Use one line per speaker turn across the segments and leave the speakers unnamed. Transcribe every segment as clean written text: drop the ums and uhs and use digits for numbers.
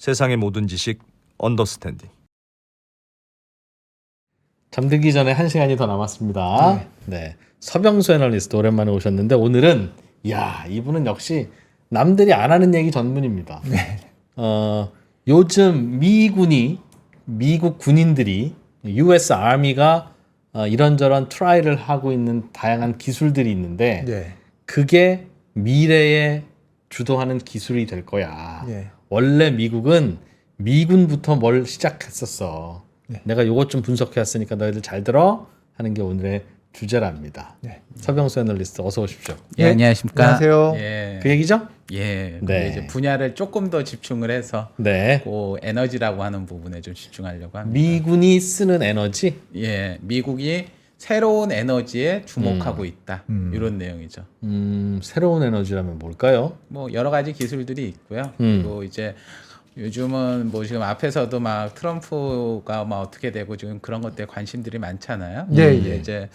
세상의 모든 지식 언더스탠딩.
잠들기 전에 1시간이 더 남았습니다. 네. 서병수 애널리스트 오랜만에 오셨는데 오늘은 이분은 역시 남들이 안 하는 얘기 전문입니다.
네.
요즘 미국 군인들이 US 아미가 이런저런 트라이를 하고 있는 다양한 기술들이 있는데
네.
그게 미래에 주도하는 기술이 될 거야.
네.
원래 미국은 미군부터 뭘 시작했었어.
네.
내가 요것 좀 분석해 왔으니까 너희들 잘 들어 하는 게 오늘의 주제랍니다.
네.
서병수 애널리스트 어서 오십시오.
예, 안녕하십니까.
안녕하세요.
예,
그 얘기죠?
예.
네.
이제 분야를 조금 더 집중을 해서
네.
그 에너지라고 하는 부분에 좀 집중하려고 합니다.
미군이 쓰는 에너지.
예, 미국이 새로운 에너지에 주목하고 있다. 이런 내용이죠.
새로운 에너지라면 뭘까요?
뭐 여러 가지 기술들이 있고요. 그리고 이제 요즘은 뭐 지금 앞에서도 막 트럼프가 막 어떻게 되고 지금 그런 것들에 관심들이 많잖아요.
예,
근데
예.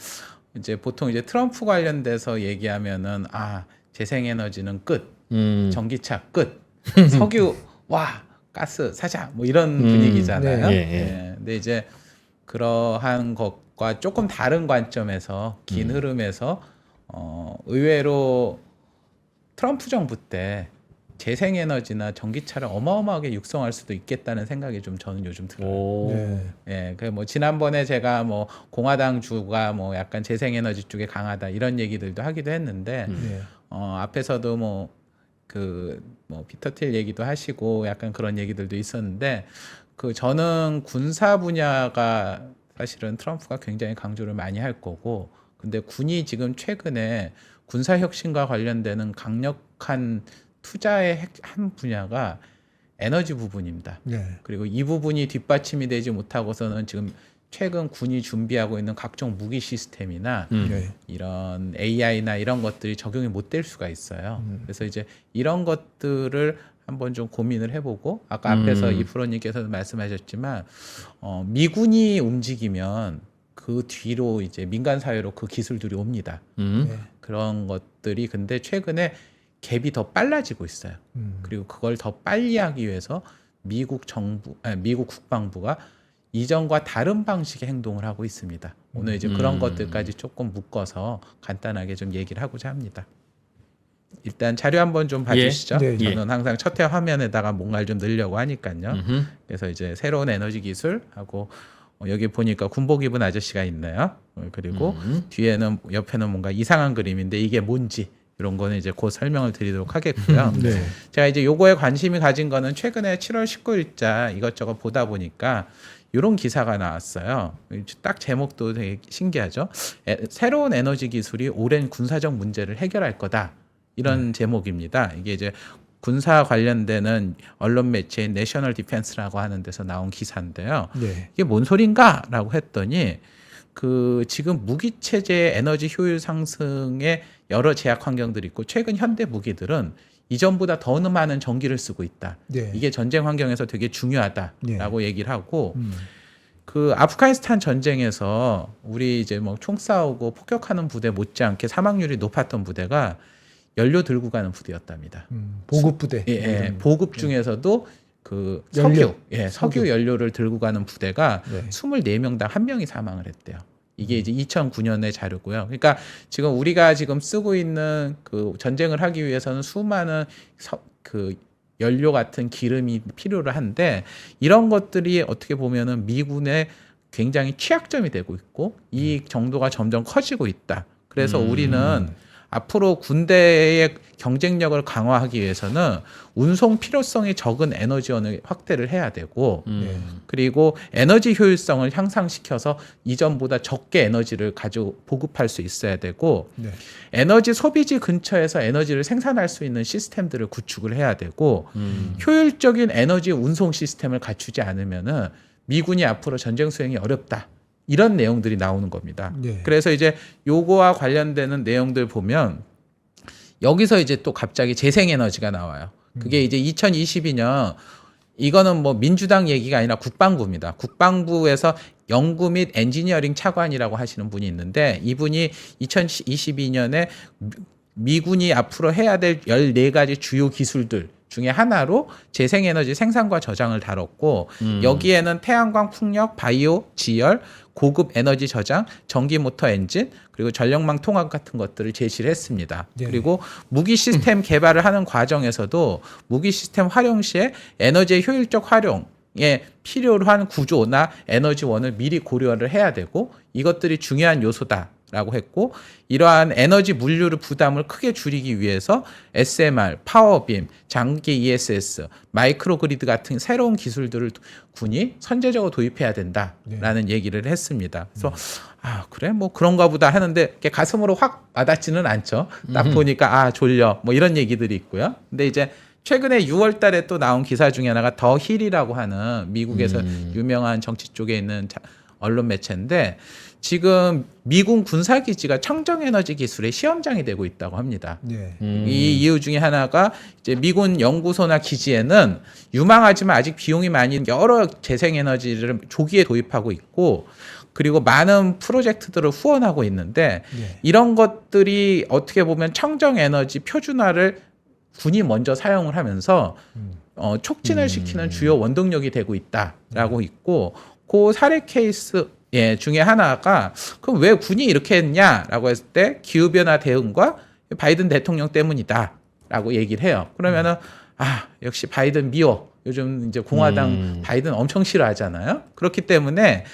이제 보통 이제 트럼프 관련돼서 얘기하면은 재생에너지는 끝, 전기차 끝, 석유 가스 사자 뭐 이런 분위기잖아요.
네.
예. 근데 이제 그러한 것과 조금 다른 관점에서 긴 흐름에서 의외로 트럼프 정부 때 재생에너지나 전기차를 어마어마하게 육성할 수도 있겠다는 생각이 좀 저는 요즘 들어요.
오.
네.
예, 그 뭐 지난번에 제가 뭐 공화당 주가 뭐 약간 재생에너지 쪽에 강하다 이런 얘기들도 하기도 했는데
네.
앞에서도 뭐 피터 틸 얘기도 하시고 약간 그런 얘기들도 있었는데 저는 군사 분야가 사실은 트럼프가 굉장히 강조를 많이 할 거고 근데 군이 지금 최근에 군사 혁신과 관련되는 강력한 투자의 한 분야가 에너지 부분입니다.
네.
그리고 이 부분이 뒷받침이 되지 못하고서는 지금 최근 군이 준비하고 있는 각종 무기 시스템이나
네.
이런 AI나 이런 것들이 적용이 못 될 수가 있어요. 그래서 이제 이런 것들을 한번 좀 고민을 해보고 아까 앞에서 이프로님께서도 말씀하셨지만 미군이 움직이면 그 뒤로 이제 민간 사회로 그 기술들이 옵니다.
네.
그런 것들이 근데 최근에 갭이 더 빨라지고 있어요. 그리고 그걸 더 빨리 하기 위해서 미국 국방부가 이전과 다른 방식의 행동을 하고 있습니다. 오늘 이제 그런 것들까지 조금 묶어서 간단하게 좀 얘기를 하고자 합니다. 일단 자료 한번 좀 봐주시죠.
네, 네.
저는 항상 첫회 화면에다가 뭔가를 좀 넣으려고 하니까요. 그래서 이제 새로운 에너지 기술하고 여기 보니까 군복 입은 아저씨가 있네요. 그리고 뒤에는 옆에는 뭔가 이상한 그림인데 이게 뭔지 이런 거는 이제 곧 설명을 드리도록 하겠고요.
네.
제가 이제 요거에 관심이 가진 거는 최근에 7월 19일자 이것저것 보다 보니까 이런 기사가 나왔어요. 딱 제목도 되게 신기하죠. 새로운 에너지 기술이 오랜 군사적 문제를 해결할 거다. 이런 제목입니다. 이게 이제 군사 관련되는 언론 매체인 내셔널 디펜스라고 하는 데서 나온 기사인데요.
네.
이게 뭔 소린가라고 했더니 지금 무기 체제의 에너지 효율 상승에 여러 제약 환경들이 있고 최근 현대 무기들은 이전보다 더 많은 전기를 쓰고 있다.
네.
이게 전쟁 환경에서 되게 중요하다라고
네.
얘기를 하고 아프가니스탄 전쟁에서 우리 이제 뭐 총 싸우고 폭격하는 부대 못지않게 사망률이 높았던 부대가 연료 들고 가는 부대였답니다.
보급 부대.
예, 보급 중에서도
연료.
석유 연료를 들고 가는 부대가
네.
24명당 1명이 사망을 했대요. 이게 이제 2009년의 자료고요. 그러니까 지금 우리가 지금 쓰고 있는 전쟁을 하기 위해서는 수많은 연료 같은 기름이 필요를 한데 이런 것들이 어떻게 보면은 미군의 굉장히 취약점이 되고 있고 이 정도가 점점 커지고 있다. 그래서 우리는 앞으로 군대의 경쟁력을 강화하기 위해서는 운송 필요성이 적은 에너지원을 확대를 해야 되고 그리고 에너지 효율성을 향상시켜서 이전보다 적게 에너지를 가지고 보급할 수 있어야 되고
네.
에너지 소비지 근처에서 에너지를 생산할 수 있는 시스템들을 구축을 해야 되고 효율적인 에너지 운송 시스템을 갖추지 않으면은 미군이 앞으로 전쟁 수행이 어렵다. 이런 내용들이 나오는 겁니다.
네.
그래서 이제 요거와 관련되는 내용들 보면 여기서 이제 또 갑자기 재생에너지가 나와요. 그게 이제 2022년 이거는 뭐 민주당 얘기가 아니라 국방부입니다. 국방부에서 연구 및 엔지니어링 차관이라고 하시는 분이 있는데 이분이 2022년에 미군이 앞으로 해야 될 14가지 주요 기술들 중에 하나로 재생에너지 생산과 저장을 다뤘고 여기에는 태양광 풍력, 바이오, 지열, 고급 에너지 저장, 전기 모터 엔진 그리고 전력망 통합 같은 것들을 제시를 했습니다.
네.
그리고 무기 시스템 개발을 하는 과정에서도 무기 시스템 활용 시에 에너지의 효율적 활용에 필요로 한 구조나 에너지원을 미리 고려를 해야 되고 이것들이 중요한 요소다라고 했고 이러한 에너지 물류의 부담을 크게 줄이기 위해서 SMR, 파워빔, 장기 ESS, 마이크로그리드 같은 새로운 기술들을 군이 선제적으로 도입해야 된다라는 얘기를 했습니다. 그래서 아 그래 뭐 그런가 보다 하는데 이렇게 가슴으로 확 와닿지는 않죠. 딱 보니까 아 졸려 뭐 이런 얘기들이 있고요. 근데 이제 최근에 6월 달에 또 나온 기사 중에 하나가 더 힐이라고 하는 미국에서 유명한 정치 쪽에 있는 언론 매체인데 지금 미군 군사기지가 청정에너지 기술의 시험장이 되고 있다고 합니다.
네.
이 이유 중에 하나가 이제 미군 연구소나 기지에는 유망하지만 아직 비용이 많이 여러 재생에너지를 조기에 도입하고 있고 그리고 많은 프로젝트들을 후원하고 있는데
네.
이런 것들이 어떻게 보면 청정에너지 표준화를 군이 먼저 사용을 하면서 촉진을 시키는 주요 원동력이 되고 있다라고 있고 그 사례 케이스 중에 하나가 그럼 왜 군이 이렇게 했냐라고 했을 때 기후변화 대응과 바이든 대통령 때문이다라고 얘기를 해요. 그러면은 아 역시 바이든 미워. 요즘 이제 공화당 바이든 엄청 싫어하잖아요. 그렇기 때문에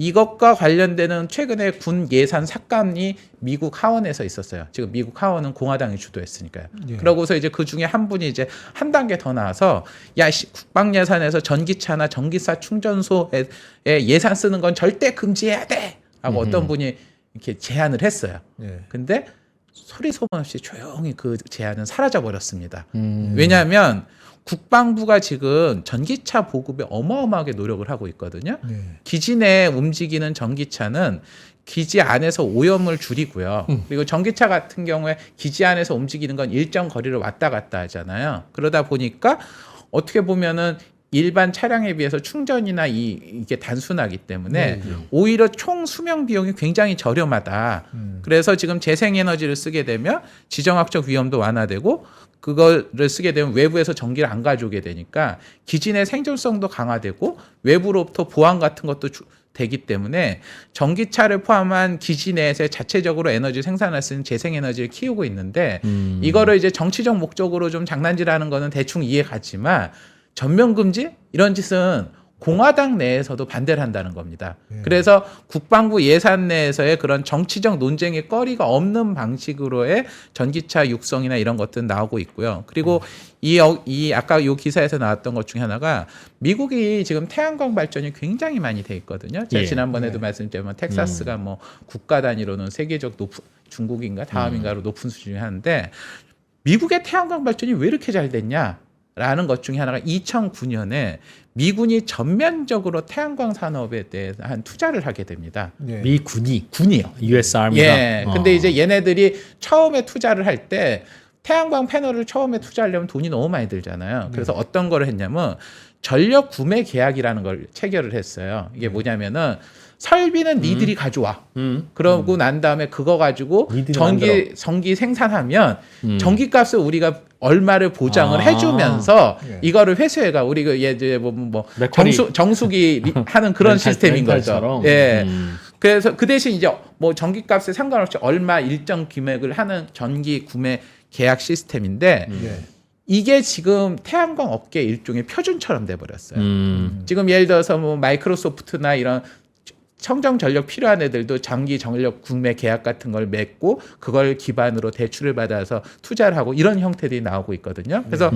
이것과 관련되는 최근에 군 예산 삭감이 미국 하원에서 있었어요. 지금 미국 하원은 공화당이 주도했으니까요.
예.
그러고서 이제 그 중에 한 분이 이제 한 단계 더 나와서 야 국방 예산에서 전기차나 전기차 충전소에 예산 쓰는 건 절대 금지해야 돼. 하고 어떤 분이 이렇게 제안을 했어요.
예.
근데 소리 소문 없이 조용히 그 제안은 사라져 버렸습니다. 왜냐하면 국방부가 지금 전기차 보급에 어마어마하게 노력을 하고 있거든요.
네.
기지 내에 움직이는 전기차는 기지 안에서 오염을 줄이고요. 그리고 전기차 같은 경우에 기지 안에서 움직이는 건 일정 거리를 왔다 갔다 하잖아요. 그러다 보니까 어떻게 보면은 일반 차량에 비해서 충전이나 이게 단순하기 때문에 오히려 총 수명 비용이 굉장히 저렴하다. 그래서 지금 재생에너지를 쓰게 되면 지정학적 위험도 완화되고 그거를 쓰게 되면 외부에서 전기를 안 가져오게 되니까 기지 내 생존성도 강화되고 외부로부터 보안 같은 것도 되기 때문에 전기차를 포함한 기지 내에서 자체적으로 에너지 생산할 수 있는 재생에너지를 키우고 있는데 이거를 이제 정치적 목적으로 좀 장난질하는 거는 대충 이해가지만 전면 금지 이런 짓은 공화당 내에서도 반대를 한다는 겁니다. 그래서 국방부 예산 내에서의 그런 정치적 논쟁의 거리가 없는 방식으로의 전기차 육성이나 이런 것들은 나오고 있고요. 그리고 이 아까 요 기사에서 나왔던 것 중에 하나가 미국이 지금 태양광 발전이 굉장히 많이 돼 있거든요. 제가 지난번에도 말씀드렸지만 텍사스가 뭐 국가 단위로는 세계적 중국인가 다음인가로 높은 수준이 하는데 미국의 태양광 발전이 왜 이렇게 잘 됐냐라는 것 중에 하나가 2009년에 미군이 전면적으로 태양광 산업에 대해서 한 투자를 하게 됩니다.
네.
군이요. US Army가.
예. 근데 이제 얘네들이 처음에 투자를 할 때 태양광 패널을 처음에 투자하려면 돈이 너무 많이 들잖아요. 그래서 어떤 거를 했냐면 전력 구매 계약이라는 걸 체결을 했어요. 이게 뭐냐면은 설비는 니들이 가져와. 그러고 난 다음에 그거 가지고 전기 생산하면 전기값을 우리가 얼마를 보장을 해주면서 이거를 회수해가 우리 그 예제 뭐 정수기 하는 그런 시스템인 거죠. 예. 그래서 그 대신 이제 뭐 전기값에 상관없이 얼마 일정 금액을 하는 전기 구매 계약 시스템인데. 이게 지금 태양광 업계 일종의 표준처럼 돼버렸어요. 지금 예를 들어서 뭐 마이크로소프트나 이런 청정 전력 필요한 애들도 장기 전력 구매 계약 같은 걸 맺고 그걸 기반으로 대출을 받아서 투자를 하고 이런 형태들이 나오고 있거든요. 그래서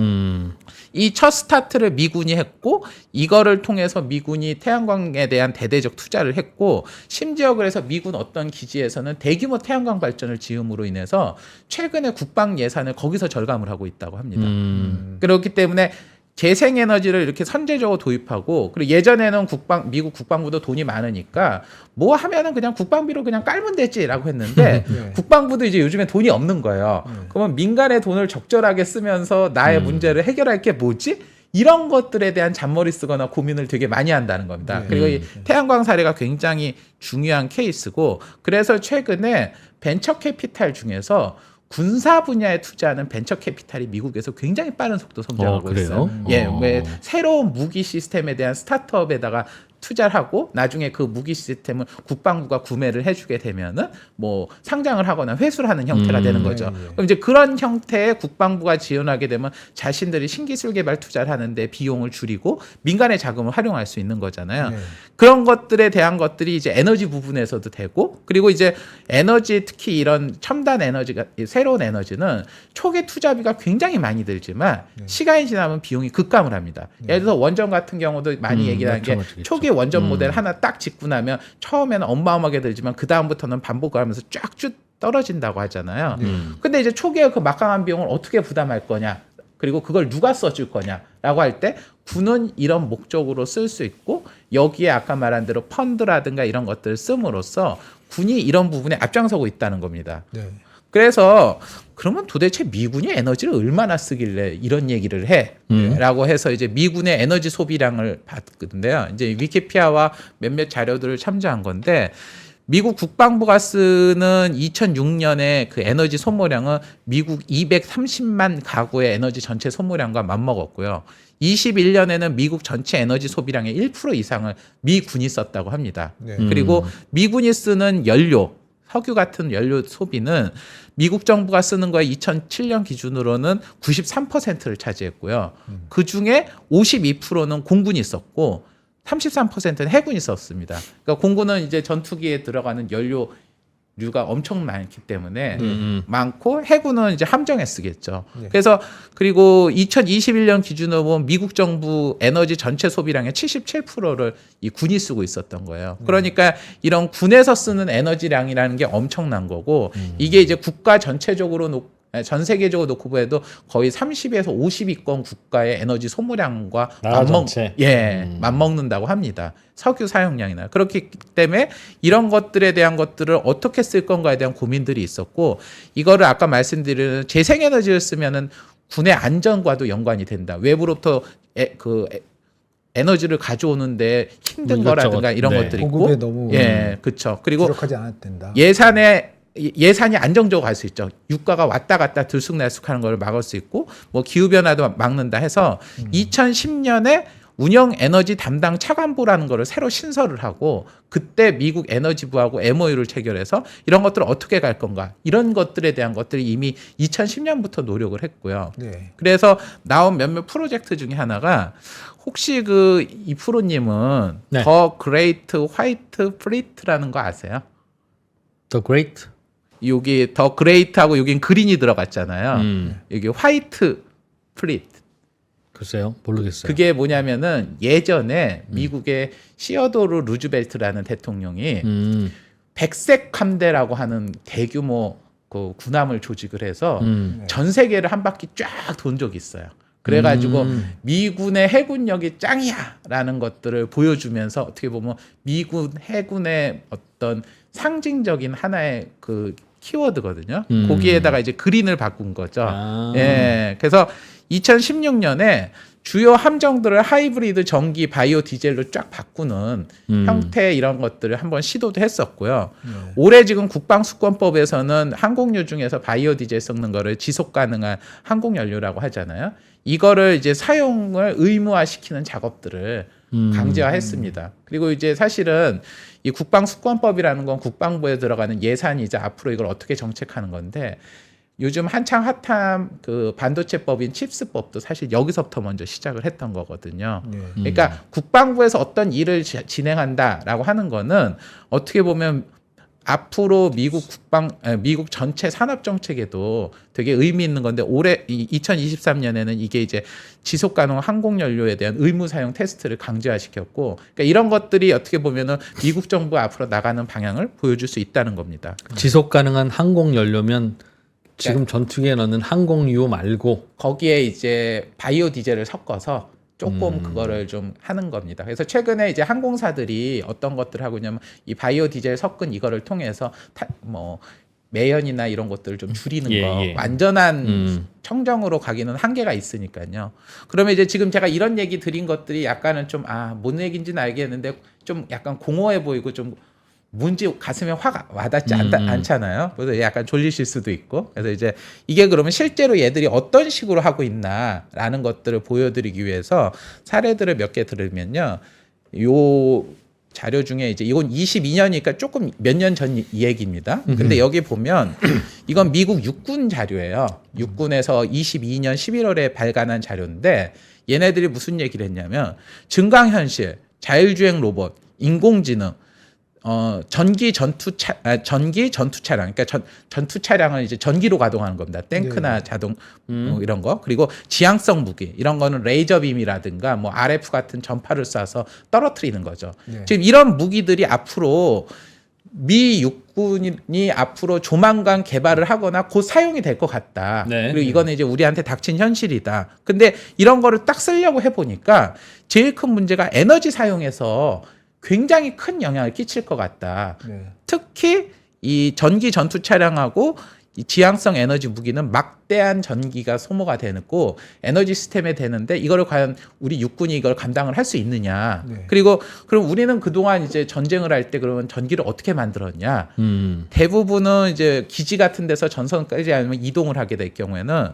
이 첫 스타트를 미군이 했고 이거를 통해서 미군이 태양광에 대한 대대적 투자를 했고 심지어 그래서 미군 어떤 기지에서는 대규모 태양광 발전을 지음으로 인해서 최근에 국방 예산을 거기서 절감을 하고 있다고 합니다. 그렇기 때문에 재생에너지를 이렇게 선제적으로 도입하고 그리고 예전에는 미국 국방부도 돈이 많으니까 뭐 하면은 그냥 국방비로 그냥 깔면 되지라고 했는데 국방부도 이제 요즘에 돈이 없는 거예요. 그러면 민간의 돈을 적절하게 쓰면서 나의 문제를 해결할 게 뭐지? 이런 것들에 대한 잔머리 쓰거나 고민을 되게 많이 한다는 겁니다. 그리고 이 태양광 사례가 굉장히 중요한 케이스고 그래서 최근에 벤처 캐피탈 중에서 군사 분야에 투자하는 벤처 캐피탈이 미국에서 굉장히 빠른 속도 성장하고
그래요?
있어요. 예,
어.
왜 새로운 무기 시스템에 대한 스타트업에다가 투자를 하고 나중에 그 무기 시스템을 국방부가 구매를 해주게 되면은 뭐 상장을 하거나 회수를 하는 형태가 되는 거죠.
네, 네.
그럼 이제 그런 형태의 국방부가 지원하게 되면 자신들이 신기술 개발 투자를 하는데 비용을 줄이고 민간의 자금을 활용할 수 있는 거잖아요.
네.
그런 것들에 대한 것들이 이제 에너지 부분에서도 되고 그리고 이제 에너지 특히 이런 첨단 에너지가 새로운 에너지는 초기 투자비가 굉장히 많이 들지만 시간이 지나면 비용이 급감을 합니다. 예를 들어서 원전 같은 경우도 많이 얘기하는 게
맞죠.
초기 원전 모델 하나 딱 짓고 나면 처음에는 어마어마하게 들지만 그 다음부터는 반복을 하면서 쫙쭉 떨어진다고 하잖아요. 근데 이제 초기에 그 막강한 비용을 어떻게 부담할 거냐 그리고 그걸 누가 써줄 거냐라고 할 때 군은 이런 목적으로 쓸 수 있고 여기에 아까 말한 대로 펀드라든가 이런 것들을 씀으로써 군이 이런 부분에 앞장서고 있다는 겁니다.
네.
그래서 그러면 도대체 미군이 에너지를 얼마나 쓰길래 이런 얘기를 해? 라고 해서 이제 미군의 에너지 소비량을 봤는데요. 이제 위키피디아와 몇몇 자료들을 참조한 건데 미국 국방부가 쓰는 2006년에 그 에너지 소모량은 미국 230만 가구의 에너지 전체 소모량과 맞먹었고요. 21년에는 미국 전체 에너지 소비량의 1% 이상을 미군이 썼다고 합니다.
네.
그리고 미군이 쓰는 연료, 석유 같은 연료 소비는 미국 정부가 쓰는 거에 2007년 기준으로는 93%를 차지했고요. 그 중에 52%는 공군이 썼고 33%는 해군이 썼습니다. 그러니까 공군은 이제 전투기에 들어가는 연료류가 엄청 많기 때문에 많고 해군은 이제 함정에 쓰겠죠.
네.
그래서 그리고 2021년 기준으로 보면 미국 정부 에너지 전체 소비량의 77%를 이 군이 쓰고 있었던 거예요. 그러니까 이런 군에서 쓰는 에너지량이라는 게 엄청난 거고 이게 이제 국가 전체적으로 전 세계적으로 놓고 보아도 거의 30에서 50위권 국가의 에너지 소모량과
나라 전체.
맞먹는다고 합니다. 석유 사용량이나. 그렇기 때문에 이런 것들에 대한 것들을 어떻게 쓸 건가에 대한 고민들이 있었고 이거를 아까 말씀드린 재생에너지를 쓰면은 군의 안전과도 연관이 된다. 외부로부터 에너지를 가져오는데 힘든 거라든가 이런
네.
것들이 있고
보급에 너무
그렇죠. 그리고
부족하지 않아도 된다.
예산이 안정적으로 갈 수 있죠. 유가가 왔다 갔다 들쑥날쑥하는 걸 막을 수 있고 뭐 기후 변화도 막는다 해서 2010년에 운영 에너지 담당 차관부라는 거를 새로 신설을 하고 그때 미국 에너지부하고 MOU를 체결해서 이런 것들을 어떻게 갈 건가 이런 것들에 대한 것들이 이미 2010년부터 노력을 했고요.
네.
그래서 나온 몇몇 프로젝트 중에 하나가 혹시 그 이프로님은
네.
더 그레이트 화이트 플리트라는 거 아세요?
The Great.
여기 더 그레이트하고 여긴 그린이 들어갔잖아요. 여기 화이트 플리트.
글쎄요, 모르겠어요.
그게 뭐냐면은 예전에 미국의 시어도르 루즈벨트라는 대통령이 백색 함대라고 하는 대규모 그 군함을 조직을 해서 전 세계를 한 바퀴 쫙 돈 적이 있어요. 그래가지고 미군의 해군력이 짱이야라는 것들을 보여주면서 어떻게 보면 미군 해군의 어떤 상징적인 하나의 그 키워드거든요. 거기에다가 이제 그린을 바꾼 거죠. 예. 그래서 2016년에 주요 함정들을 하이브리드 전기 바이오 디젤로 쫙 바꾸는 형태의 이런 것들을 한번 시도도 했었고요. 올해 지금 국방수권법에서는 항공유 중에서 바이오 디젤 섞는 거를 지속 가능한 항공 연료라고 하잖아요. 이거를 이제 사용을 의무화시키는 작업들을 강제화했습니다. 그리고 이제 사실은 이 국방수권법이라는 건 국방부에 들어가는 예산이자 앞으로 이걸 어떻게 정책하는 건데 요즘 한창 핫한 그 반도체법인 칩스법도 사실 여기서부터 먼저 시작을 했던 거거든요. 그러니까 국방부에서 어떤 일을 진행한다라고 하는 거는 어떻게 보면 앞으로 미국 전체 산업 정책에도 되게 의미 있는 건데 올해 2023년에는 이게 이제 지속 가능 항공 연료에 대한 의무 사용 테스트를 강제화시켰고 그러니까 이런 것들이 어떻게 보면은 미국 정부가 앞으로 나가는 방향을 보여줄 수 있다는 겁니다.
지속 가능한 항공 연료면 지금 전투기에 넣는 항공유 말고
거기에 이제 바이오 디젤을 섞어서 조금 그거를 좀 하는 겁니다. 그래서 최근에 이제 항공사들이 어떤 것들을 하고 있냐면 이 바이오 디젤 섞은 이거를 통해서 뭐 매연이나 이런 것들을 좀 줄이는 거 완전한 청정으로 가기는 한계가 있으니까요. 그러면 이제 지금 제가 이런 얘기 드린 것들이 약간은 좀 뭔 얘기인지는 알겠는데 좀 약간 공허해 보이고 좀 뭔지 가슴에 확 와닿지 않잖아요. 그래서 약간 졸리실 수도 있고. 그래서 이제 이게 그러면 실제로 얘들이 어떤 식으로 하고 있나라는 것들을 보여드리기 위해서 사례들을 몇 개 들으면요. 요 자료 중에 이제 이건 22년이니까 조금 몇 년 전 얘기입니다. 근데 여기 보면 이건 미국 육군 자료예요. 육군에서 22년 11월에 발간한 자료인데 얘네들이 무슨 얘기를 했냐면 증강현실, 자율주행 로봇, 인공지능, 전기 전투 차량, 그러니까 전투 차량을 이제 전기로 가동하는 겁니다. 탱크나 자동 뭐 이런 거, 그리고 지향성 무기 이런 거는 레이저빔이라든가 뭐 RF 같은 전파를 쏴서 떨어뜨리는 거죠.
네.
지금 이런 무기들이 앞으로 미 육군이 앞으로 조만간 개발을 하거나 곧 사용이 될 것 같다.
네.
그리고 이거는 이제 우리한테 닥친 현실이다. 근데 이런 거를 딱 쓰려고 해보니까 제일 큰 문제가 에너지 사용에서 굉장히 큰 영향을 끼칠 것 같다.
네.
특히 이 전기 전투 차량하고 이 지향성 에너지 무기는 막대한 전기가 소모가 되고 에너지 시스템에 되는데 이거를 과연 우리 육군이 이걸 감당을 할 수 있느냐.
네.
그리고 그럼 우리는 그동안 이제 전쟁을 할 때 그러면 전기를 어떻게 만들었냐. 대부분은 이제 기지 같은 데서 전선까지 아니면 이동을 하게 될 경우에는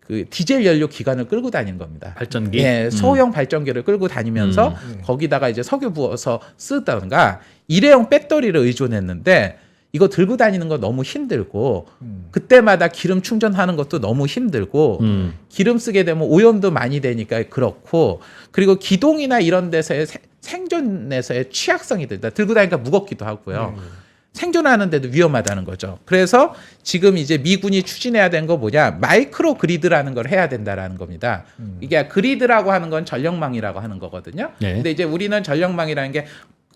그 디젤 연료 기관을 끌고 다니는 겁니다.
발전기.
예, 소형 발전기를 끌고 다니면서 거기다가 이제 석유 부어서 쓰던가 일회용 배터리를 의존했는데 이거 들고 다니는 거 너무 힘들고 그때마다 기름 충전하는 것도 너무 힘들고 기름 쓰게 되면 오염도 많이 되니까 그렇고 그리고 기동이나 이런 데서의 생존에서의 취약성이 든다. 들고 다니니까 무겁기도 하고요. 생존하는데도 위험하다는 거죠. 그래서 지금 이제 미군이 추진해야 되는 거 뭐냐? 마이크로 그리드라는 걸 해야 된다라는 겁니다. 이게 그리드라고 하는 건 전력망이라고 하는 거거든요.
네.
근데 이제 우리는 전력망이라는 게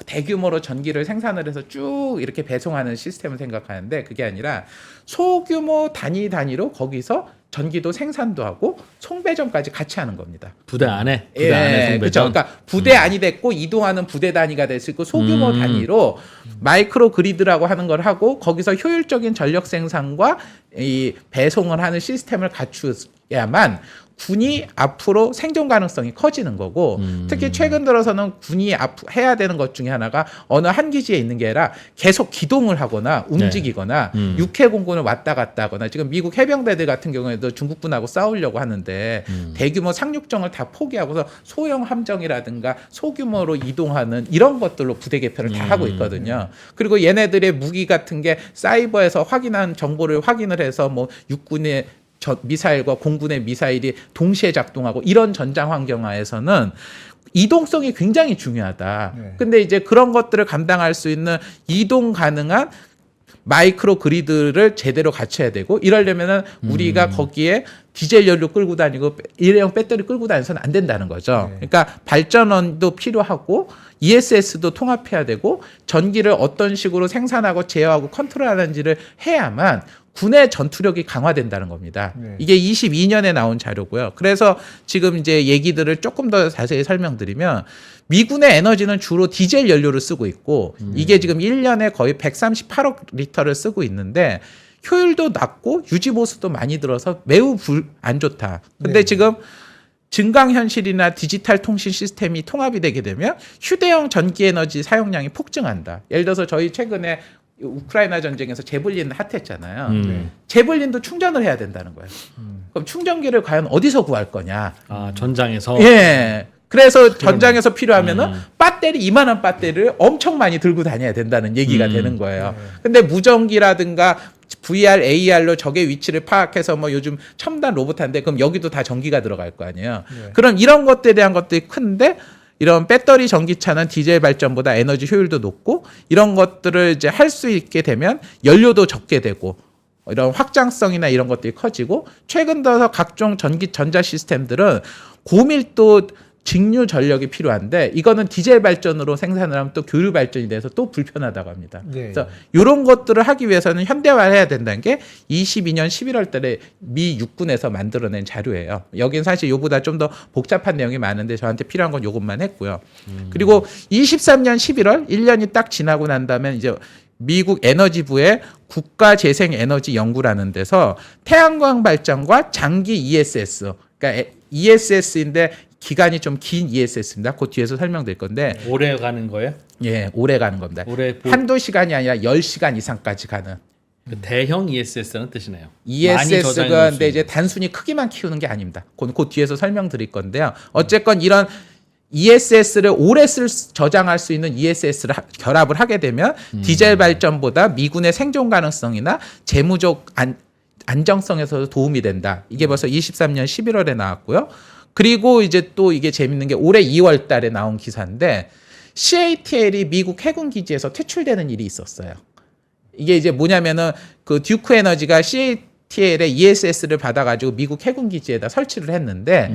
대규모로 전기를 생산을 해서 쭉 이렇게 배송하는 시스템을 생각하는데 그게 아니라 소규모 단위로 거기서 전기도 생산도 하고 송배전까지 같이 하는 겁니다.
부대 안에 송배전.
그렇죠. 그러니까 부대 안이 됐고 이동하는 부대 단위가 될 수 있고 소규모 단위로 마이크로 그리드라고 하는 걸 하고 거기서 효율적인 전력 생산과 이 배송을 하는 시스템을 갖추어야만 군이 앞으로 생존 가능성이 커지는 거고 특히 최근 들어서는 군이 해야 되는 것 중에 하나가 어느 한 기지에 있는 게 아니라 계속 기동을 하거나 움직이거나 육해 공군을 왔다 갔다 하거나 지금 미국 해병대들 같은 경우에도 중국군하고 싸우려고 하는데 대규모 상륙정을 다 포기하고서 소형 함정이라든가 소규모로 이동하는 이런 것들로 부대 개편을 다 하고 있거든요. 그리고 얘네들의 무기 같은 게 사이버에서 확인한 정보를 확인을 해서 뭐 육군의 미사일과 공군의 미사일이 동시에 작동하고 이런 전장 환경하에서는 이동성이 굉장히 중요하다.
네.
근데 이제 그런 것들을 감당할 수 있는 이동 가능한 마이크로 그리드를 제대로 갖춰야 되고 이러려면은 우리가 거기에 디젤 연료 끌고 다니고 일회용 배터리 끌고 다녀서는 안 된다는 거죠.
네.
그러니까 발전원도 필요하고 ESS도 통합해야 되고 전기를 어떤 식으로 생산하고 제어하고 컨트롤하는지를 해야만 군의 전투력이 강화된다는 겁니다.
네.
이게 22년에 나온 자료고요. 그래서 지금 이제 얘기들을 조금 더 자세히 설명드리면 미군의 에너지는 주로 디젤 연료를 쓰고 있고 이게 지금 1년에 거의 138억 리터를 쓰고 있는데 효율도 낮고 유지 보수도 많이 들어서 매우 안 좋다. 근데
네.
지금 증강현실이나 디지털 통신 시스템이 통합이 되게 되면 휴대용 전기에너지 사용량이 폭증한다. 예를 들어서 저희 최근에 우크라이나 전쟁에서 제블린 핫했잖아요. 제블린도 충전을 해야 된다는 거예요. 그럼 충전기를 과연 어디서 구할 거냐?
아, 전장에서.
예. 그래서 전장에서 필요하면은 배터리 이만한 배터리를 엄청 많이 들고 다녀야 된다는 얘기가 되는 거예요. 근데 무전기라든가 VR, AR로 적의 위치를 파악해서 뭐 요즘 첨단 로봇한데 그럼 여기도 다 전기가 들어갈 거 아니에요. 그럼 이런 것들에 대한 것들이 큰데 이런 배터리 전기차는 디젤 발전보다 에너지 효율도 높고 이런 것들을 이제 할 수 있게 되면 연료도 적게 되고 이런 확장성이나 이런 것들이 커지고 최근 들어서 각종 전자 시스템들은 고밀도 직류 전력이 필요한데 이거는 디젤 발전으로 생산을 하면 또 교류 발전이 돼서 또 불편하다고 합니다.
네.
그래서 이런 것들을 하기 위해서는 현대화해야 된다는 게 22년 11월 달에 미 육군에서 만들어낸 자료예요. 여긴 사실 요보다 좀 더 복잡한 내용이 많은데 저한테 필요한 건 요것만 했고요. 그리고 23년 11월 1년이 딱 지나고 난 다음에 이제 미국 에너지부의 국가재생에너지연구라는 데서 태양광 발전과 장기 ESS, 그러니까 ESS인데 기간이 좀 긴 ESS입니다. 그 뒤에서 설명드릴 건데
오래 가는 거예요?
예, 오래 가는 겁니다.
오래
한두 시간이 아니라 10시간 이상까지 가는
그 대형 ESS는 뜻이네요. 많이
ESS가
저장해 놓을 수
근데 이제
있는.
단순히 크기만 키우는 게 아닙니다. 그 뒤에서 설명드릴 건데요. 어쨌건 이런 ESS를 오래 저장할 수 있는 ESS를 결합을 하게 되면 디젤 발전보다 미군의 생존 가능성이나 재무적 안정성에서도 도움이 된다. 이게 벌써 23년 11월에 나왔고요. 그리고 이제 또 이게 재밌는 게 올해 2월 달에 나온 기사인데 CATL이 미국 해군 기지에서 퇴출되는 일이 있었어요. 이게 이제 뭐냐면은 그 듀크 에너지가 CATL의 ESS를 받아가지고 미국 해군 기지에다 설치를 했는데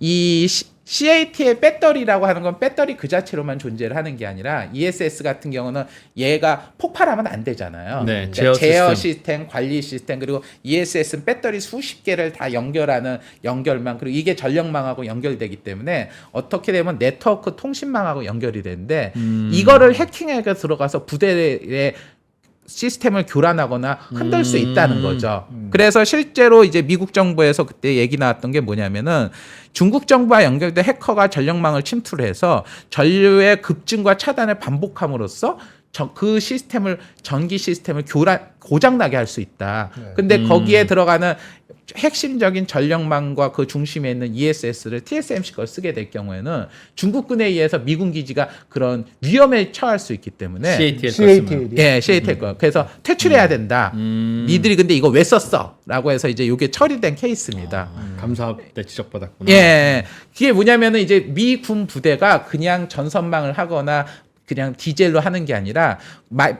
이 CATL 배터리라고 하는 건 배터리 그 자체로만 존재를 하는 게 아니라 ESS 같은 경우는 얘가 폭발하면 안 되잖아요.
네,
그러니까
제어
시스템, 관리 시스템 그리고 ESS는 배터리 수십 개를 다 연결하는 연결망 그리고 이게 전력망하고 연결되기 때문에 어떻게 되면 네트워크 통신망하고 연결이 되는데 이거를 해킹해서 들어가서 부대에 시스템을 교란하거나 흔들 수 있다는 거죠. 그래서 실제로 이제 미국 정부에서 그때 얘기 나왔던 게 뭐냐면은 중국 정부와 연결된 해커가 전력망을 침투를 해서 전류의 급증과 차단을 반복함으로써 그 시스템을 전기 시스템을 고장나게 할 수 있다. 근데 거기에 들어가는 핵심적인 전력망과 그 중심에 있는 ESS를 TSMC 걸 쓰게 될 경우에는 중국군에 의해서 미군 기지가 그런 위험에 처할 수 있기 때문에
CATL
예, CATL 거. 그래서 퇴출해야 된다. 니들이 근데 이거 왜 썼어? 라고 해서 이제 이게 처리된 케이스입니다.
감사합 때 지적받았구나.
예. 그게 뭐냐면은 이제 미군 부대가 그냥 전선망을 하거나 그냥 디젤로 하는 게 아니라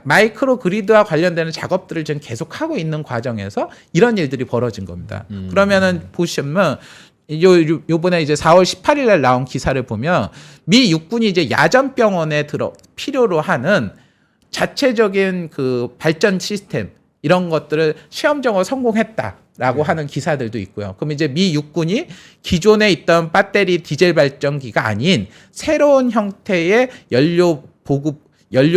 마이크로 그리드와 관련되는 작업들을 지금 계속 하고 있는 과정에서 이런 일들이 벌어진 겁니다. 그러면은 보시면 요번에 이제 4월 18일 날 나온 기사를 보면 미 육군이 이제 야전병원에 필요로 하는 자체적인 그 발전 시스템 이런 것들을 시험적으로 성공했다라고 하는 기사들도 있고요. 그럼 이제 미 육군이 기존에 있던 배터리 디젤 발전기가 아닌 새로운 형태의 연료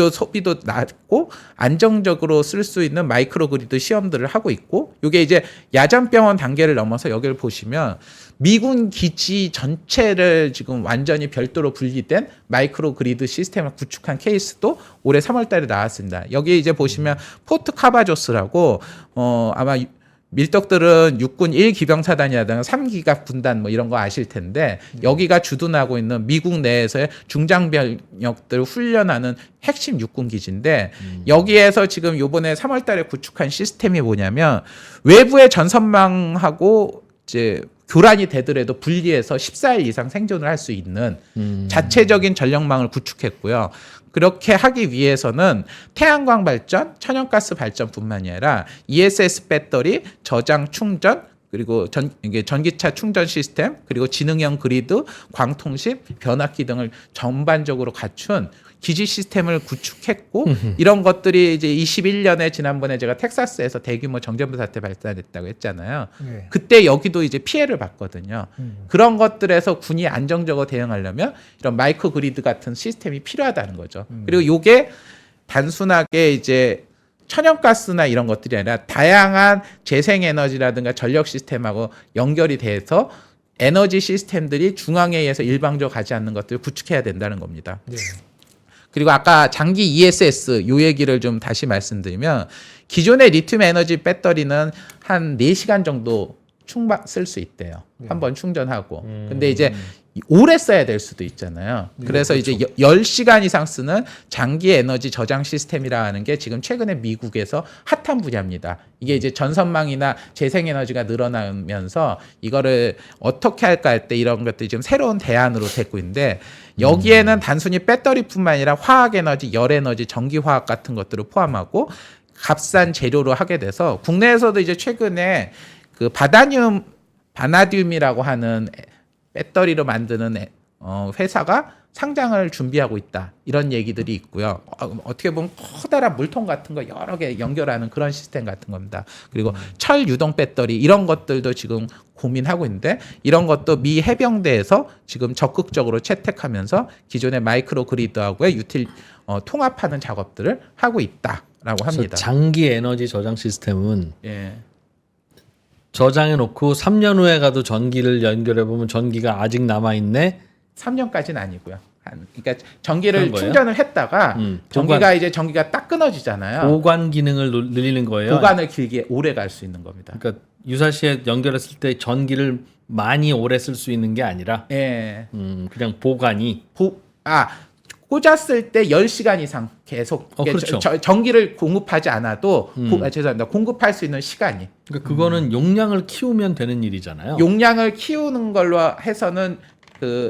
소비도 낮고 안정적으로 쓸 수 있는 마이크로 그리드 시험들을 하고 있고 이게 이제 야전병원 단계를 넘어서 여기를 보시면 미군 기지 전체를 지금 완전히 별도로 분리된 마이크로 그리드 시스템을 구축한 케이스도 올해 3월 달에 나왔습니다. 여기 이제 보시면 포트 카바조스라고 아마 밀떡들은 육군 1기병사단이라든가 3기갑 군단 뭐 이런 거 아실 텐데 여기가 주둔하고 있는 미국 내에서의 중장병력들 훈련하는 핵심 육군 기지인데 여기에서 지금 요번에 3월 달에 구축한 시스템이 뭐냐면 외부의 전선망하고 이제 교란이 되더라도 분리해서 14일 이상 생존을 할 수 있는 자체적인 전력망을 구축했고요. 그렇게 하기 위해서는 태양광 발전, 천연가스 발전뿐만이 아니라 ESS 배터리, 저장 충전, 그리고 이게 전기차 충전 시스템, 그리고 지능형 그리드, 광통신, 변압기 등을 전반적으로 갖춘 기지 시스템을 구축했고 이런 것들이 이제 21년에 지난번에 제가 텍사스에서 대규모 정전부 사태 발생했다고 했잖아요.
네.
그때 여기도 이제 피해를 봤거든요. 그런 것들에서 군이 안정적으로 대응하려면 이런 마이크로 그리드 같은 시스템이 필요하다는 거죠. 그리고 이게 단순하게 이제 천연가스나 이런 것들이 아니라 다양한 재생에너지라든가 전력 시스템하고 연결이 돼서 에너지 시스템들이 중앙에 의해서 일방적으로 가지 않는 것들을 구축해야 된다는 겁니다.
네.
그리고 아까 장기 ESS 요 얘기를 좀 다시 말씀드리면 기존의 리튬 에너지 배터리는 한 4시간 정도 쓸 수 있대요. 한 번 충전하고. 근데 이제 오래 써야 될 수도 있잖아요. 그래서 이제 10시간 이상 쓰는 장기 에너지 저장 시스템이라 하는 게 지금 최근에 미국에서 핫한 분야입니다. 이게 이제 전선망이나 재생에너지가 늘어나면서 이거를 어떻게 할까 할 때 이런 것들이 지금 새로운 대안으로 되고 있는데 여기에는 단순히 배터리뿐만 아니라 화학에너지, 열에너지, 전기화학 같은 것들을 포함하고 값싼 재료로 하게 돼서 국내에서도 이제 최근에 그 바나듐이라고 하는 배터리로 만드는 회사가 상장을 준비하고 있다. 이런 얘기들이 있고요. 어떻게 보면 커다란 물통 같은 거 여러 개 연결하는 그런 시스템 같은 겁니다. 그리고 철 유동 배터리 이런 것들도 지금 고민하고 있는데 이런 것도 미 해병대에서 지금 적극적으로 채택하면서 기존의 마이크로 그리드하고의 통합하는 작업들을 하고 있다라고 합니다.
장기 에너지 저장 시스템은
예.
저장해 놓고 3년 후에 가도 전기를 연결해 보면 전기가 아직 남아 있네.
3년까지는 아니고요. 그러니까
그런
전기를
거예요?
충전을 했다가 전기가 딱 끊어지잖아요.
보관 기능을 늘리는 거예요.
보관을 길게 오래 갈 수 있는 겁니다.
그러니까 유사시에 연결했을 때 전기를 많이 오래 쓸 수 있는 게 아니라
예.
그냥 보관이
꽂았을 때 10시간 이상 계속
그렇죠.
전기를 공급하지 않아도 죄송합니다. 공급할 수 있는 시간이
그러니까 그거는 용량을 키우면 되는 일이잖아요.
용량을 키우는 걸로 해서는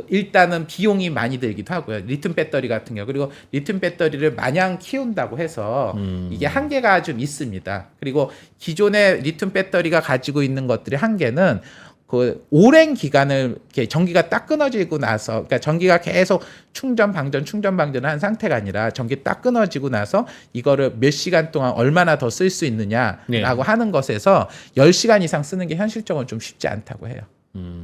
일단은 비용이 많이 들기도 하고요. 리튬 배터리 같은 경우 그리고 리튬 배터리를 마냥 키운다고 해서 이게 한계가 좀 있습니다. 그리고 기존의 리튬 배터리가 가지고 있는 것들의 한계는 그 오랜 기간을 이렇게 전기가 딱 끊어지고 나서 그러니까 전기가 계속 충전 방전을 한 상태가 아니라 전기 딱 끊어지고 나서 이거를 몇 시간 동안 얼마나 더 쓸 수 있느냐라고 하는 것에서 10시간 이상 쓰는 게 현실적으로 좀 쉽지 않다고 해요.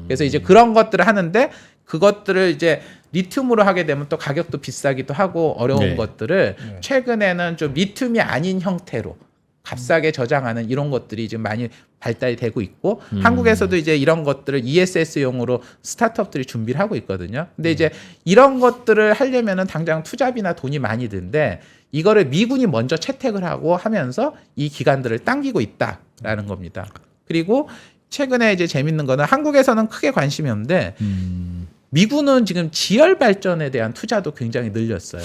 그래서 이제 그런 것들을 하는데 그것들을 이제 리튬으로 하게 되면 또 가격도 비싸기도 하고 어려운 것들을 최근에는 좀 리튬이 아닌 형태로 값싸게 저장하는 이런 것들이 지금 많이 발달이 되고 있고 한국에서도 이제 이런 것들을 ESS용으로 스타트업들이 준비를 하고 있거든요. 근데 이제 이런 것들을 하려면은 당장 투자비나 돈이 많이 드는데 이거를 미군이 먼저 채택을 하고 하면서 이 기간들을 당기고 있다라는 겁니다. 그리고 최근에 이제 재밌는 거는 한국에서는 크게 관심이 없는데 미군은 지금 지열 발전에 대한 투자도 굉장히 늘렸어요.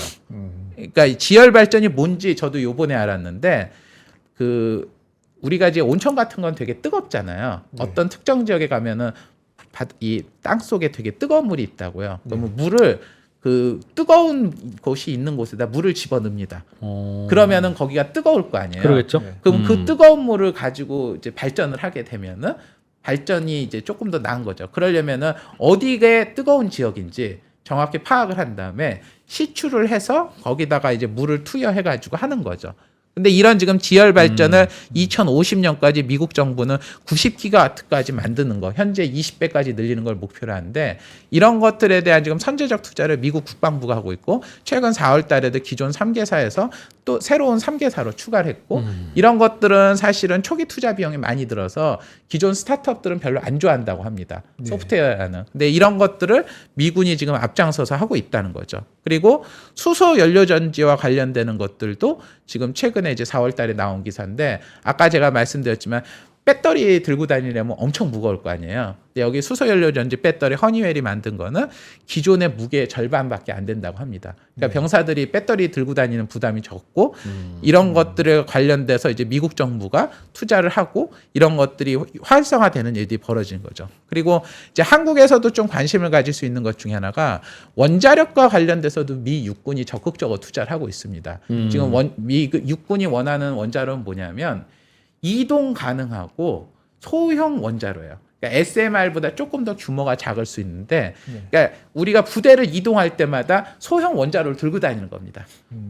그러니까 이 지열 발전이 뭔지 저도 요번에 알았는데 우리가 이제 온천 같은 건 되게 뜨겁잖아요. 어떤 특정 지역에 가면은 이 땅 속에 되게 뜨거운 물이 있다고요. 그러면 물을 뜨거운 곳이 있는 곳에다 물을 집어넣습니다. 그러면은 거기가 뜨거울 거 아니에요.
그러겠죠.
그럼 그 뜨거운 물을 가지고 이제 발전을 하게 되면은 발전이 이제 조금 더 나은 거죠. 그러려면은 어디가 뜨거운 지역인지 정확히 파악을 한 다음에 시추를 해서 거기다가 이제 물을 투여해 가지고 하는 거죠. 근데 이런 지금 지열 발전을 2050년까지 미국 정부는 90기가와트까지 만드는 거, 현재 20배까지 늘리는 걸 목표로 하는데 이런 것들에 대한 지금 선제적 투자를 미국 국방부가 하고 있고 최근 4월 달에도 기존 3개사에서 또 새로운 3개사로 추가를 했고 이런 것들은 사실은 초기 투자 비용이 많이 들어서 기존 스타트업들은 별로 안 좋아한다고 합니다. 소프트웨어는. 근데 이런 것들을 미군이 지금 앞장서서 하고 있다는 거죠. 그리고 수소 연료 전지와 관련되는 것들도 지금 최근에 이제 4월 달에 나온 기사인데 아까 제가 말씀드렸지만 배터리 들고 다니려면 엄청 무거울 거 아니에요. 근데 여기 수소연료전지 배터리 허니웰이 만든 거는 기존의 무게의 절반밖에 안 된다고 합니다. 그러니까 병사들이 배터리 들고 다니는 부담이 적고 이런 것들에 관련돼서 이제 미국 정부가 투자를 하고 이런 것들이 활성화되는 일들이 벌어지는 거죠. 그리고 이제 한국에서도 좀 관심을 가질 수 있는 것 중에 하나가 원자력과 관련돼서도 미 육군이 적극적으로 투자를 하고 있습니다. 지금 미 육군이 원하는 원자력은 뭐냐면 이동 가능하고 소형 원자로예요. 그러니까 SMR보다 조금 더 규모가 작을 수 있는데, 그러니까 우리가 부대를 이동할 때마다 소형 원자로를 들고 다니는 겁니다.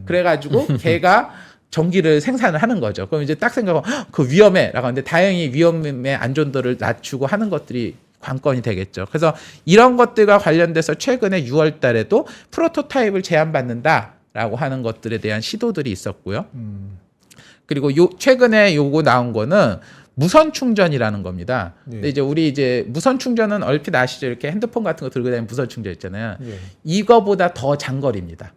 그래가지고 걔가 전기를 생산을 하는 거죠. 그럼 이제 딱 생각하면 그 위험해라고 하는데 다행히 위험의 안전도를 낮추고 하는 것들이 관건이 되겠죠. 그래서 이런 것들과 관련돼서 최근에 6월 달에도 프로토타입을 제안받는다라고 하는 것들에 대한 시도들이 있었고요. 그리고 최근에 요거 나온 거는 무선 충전이라는 겁니다. 근데 이제 우리 무선 충전은 얼핏 아시죠? 이렇게 핸드폰 같은 거 들고 다니는 무선 충전 있잖아요. 이거보다 더 장거리입니다.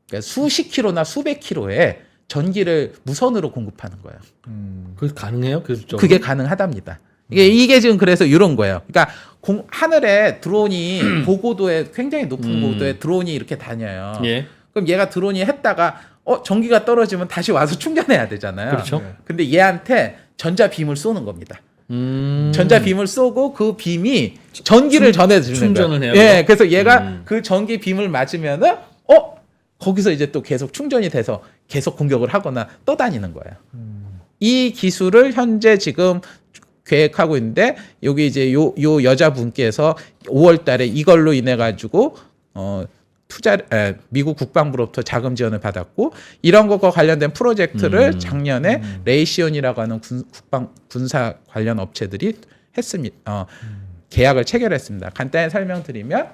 그러니까 수십 킬로나 수백 킬로에 전기를 무선으로 공급하는 거예요.
그게 가능해요?
그게 가능하답니다. 이게 지금 그래서 이런 거예요. 그러니까 하늘에 드론이 고고도에 굉장히 높은 고도에 드론이 이렇게 다녀요. 그럼 얘가 드론이 했다가 전기가 떨어지면 다시 와서 충전해야 되잖아요.
그렇죠.
근데 얘한테 전자빔을 쏘는 겁니다. 전자빔을 쏘고 그 빔이 전기를 전해주는 거예요.
충전을 해요.
예, 그래서 얘가 그 전기 빔을 맞으면은 거기서 이제 또 계속 충전이 돼서 계속 공격을 하거나 떠다니는 거예요. 이 기술을 현재 지금 계획하고 있는데 여기 이제 요 여자분께서 5월 달에 이걸로 인해 가지고 미국 국방부로부터 자금 지원을 받았고 이런 것과 관련된 프로젝트를 작년에 레이시온이라고 하는 군사 관련 업체들이 했습니다. 계약을 체결했습니다. 간단히 설명드리면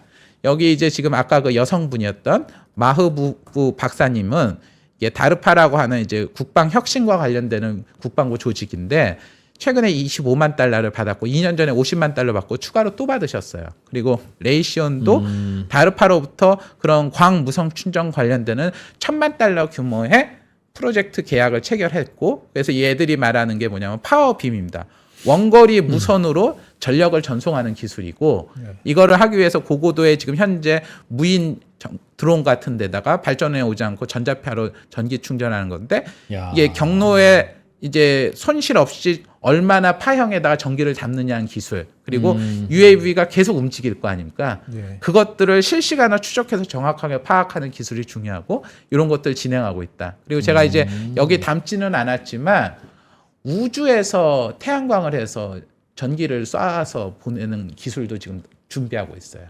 여기 이제 지금 아까 그 여성분이었던 마흐부 박사님은 이게 다르파라고 하는 이제 국방 혁신과 관련되는 국방부 조직인데 최근에 25만 달러를 받았고 2년 전에 50만 달러 받고 추가로 또 받으셨어요. 그리고 레이시온도 다르파로부터 그런 광무선 충전 관련되는 1,000만 달러 규모의 프로젝트 계약을 체결했고 그래서 얘들이 말하는 게 뭐냐면 파워빔입니다. 원거리 무선으로 전력을 전송하는 기술이고 이거를 하기 위해서 고고도의 지금 현재 무인 드론 같은 데다가 발전해 오지 않고 전자파로 전기 충전하는 건데
야.
이게 경로에 이제 손실 없이 얼마나 파형에다가 전기를 잡느냐는 기술 그리고 UAV가 계속 움직일 거 아닙니까?
예.
그것들을 실시간으로 추적해서 정확하게 파악하는 기술이 중요하고 이런 것들 진행하고 있다. 그리고 제가 이제 여기 담지는 않았지만 우주에서 태양광을 해서 전기를 쏴서 보내는 기술도 지금 준비하고 있어요.